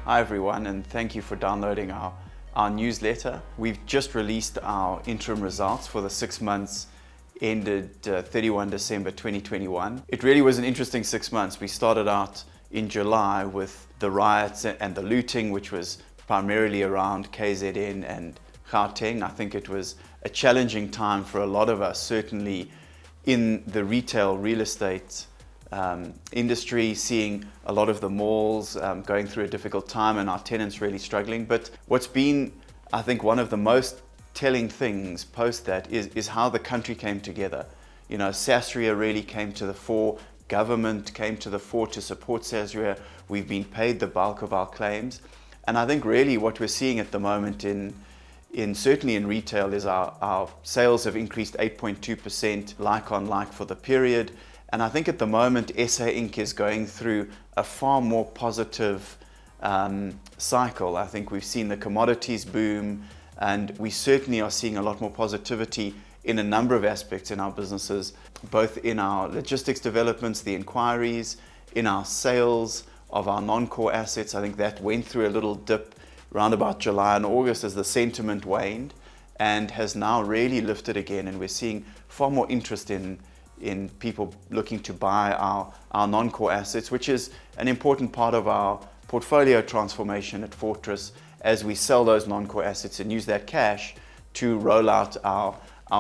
Hi everyone, and thank you for downloading our newsletter. We've just released our interim results for the 6 months ended 31 December 2021. It really was an interesting 6 months. We started out in July with the riots and the looting, which was primarily around KZN and Gauteng. I think it was a challenging time for a lot of us, certainly in the retail real estate industry, seeing a lot of the malls going through a difficult time and our tenants really struggling. But what's been, I think, one of the most telling things post that is how the country came together. You know, Sasria really came to the fore, government came to the fore to support Sasria. We've been paid the bulk of our claims. And I think really what we're seeing at the moment certainly in retail is our sales have increased 8.2% like on like for the period. And I think at the moment, SA Inc. is going through a far more positive cycle. I think we've seen the commodities boom, and we certainly are seeing a lot more positivity in a number of aspects in our businesses, both in our logistics developments, the inquiries, in our sales of our non-core assets. I think that went through a little dip around about July and August as the sentiment waned, and has now really lifted again, and we're seeing far more interest in people looking to buy our non-core assets, which is an important part of our portfolio transformation at Fortress, as we sell those non-core assets and use that cash to roll out our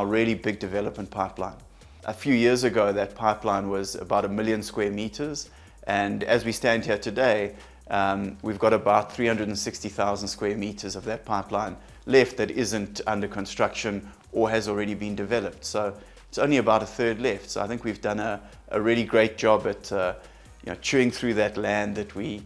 really big development pipeline. A few years ago, that pipeline was about 1 million square meters, and as we stand here today, we've got about 360,000 square meters of that pipeline left that isn't under construction or has already been developed. So it's only about a third left. So I think we've done a really great job at chewing through that land that we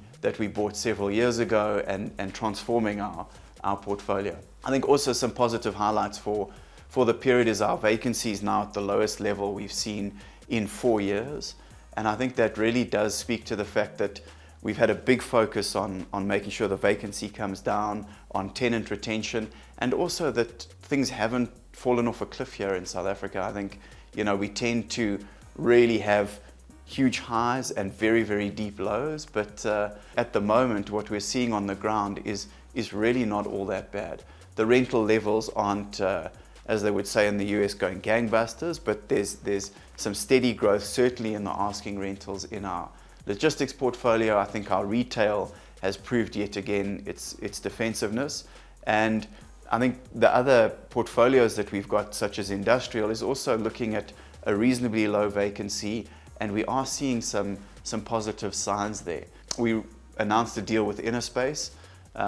bought several years ago and transforming our portfolio. I think also some positive highlights for the period is our vacancy is now at the lowest level we've seen in 4 years. And I think that really does speak to the fact that we've had a big focus on making sure the vacancy comes down, on tenant retention, and also that things haven't fallen off a cliff here in South Africa. I think, we tend to really have huge highs and very, very deep lows, but at the moment what we're seeing on the ground is really not all that bad. The rental levels aren't, as they would say in the US, going gangbusters, but there's some steady growth, certainly in the asking rentals in our logistics portfolio. I think our retail has proved yet again its defensiveness, and I think the other portfolios that we've got, such as industrial, is also looking at a reasonably low vacancy, and we are seeing some positive signs there. We announced a deal with Innerspace.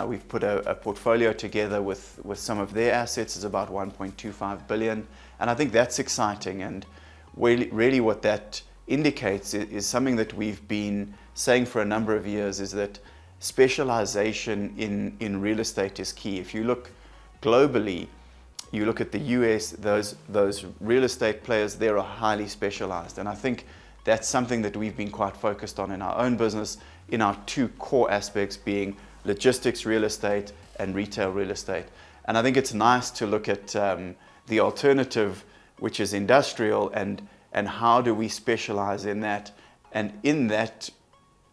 We've put a portfolio together with some of their assets. It's about 1.25 billion, and I think that's exciting. And really what that indicates is something that we've been saying for a number of years, is that specialization in real estate is key. If you look globally, you look at the US, those real estate players there are highly specialized, and I think that's something that we've been quite focused on in our own business, in our two core aspects being logistics real estate and retail real estate. And I think it's nice to look at the alternative, which is industrial, and how do we specialize in that. And in that,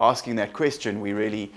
asking that question, we really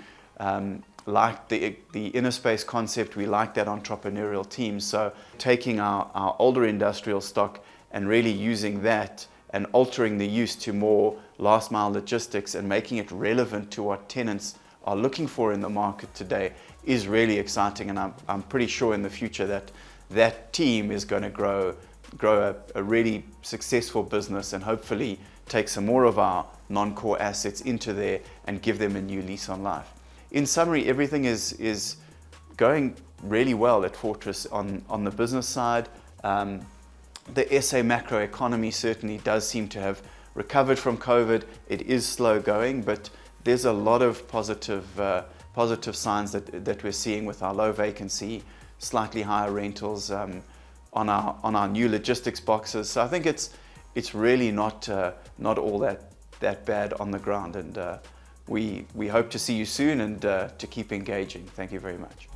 like the Innerspace concept. We like that entrepreneurial team. So taking our older industrial stock and really using that and altering the use to more last mile logistics and making it relevant to what tenants are looking for in the market today is really exciting. And I'm pretty sure in the future that team is going to grow a really successful business, and hopefully take some more of our non-core assets into there and give them a new lease on life. In summary, everything is going really well at Fortress on the business side. The SA macroeconomy certainly does seem to have recovered from COVID. It is slow going, but there's a lot of positive signs that we're seeing with our low vacancy, slightly higher rentals on our new logistics boxes. So I think it's really not all that bad on the ground, and we hope to see you soon and to keep engaging. Thank you very much.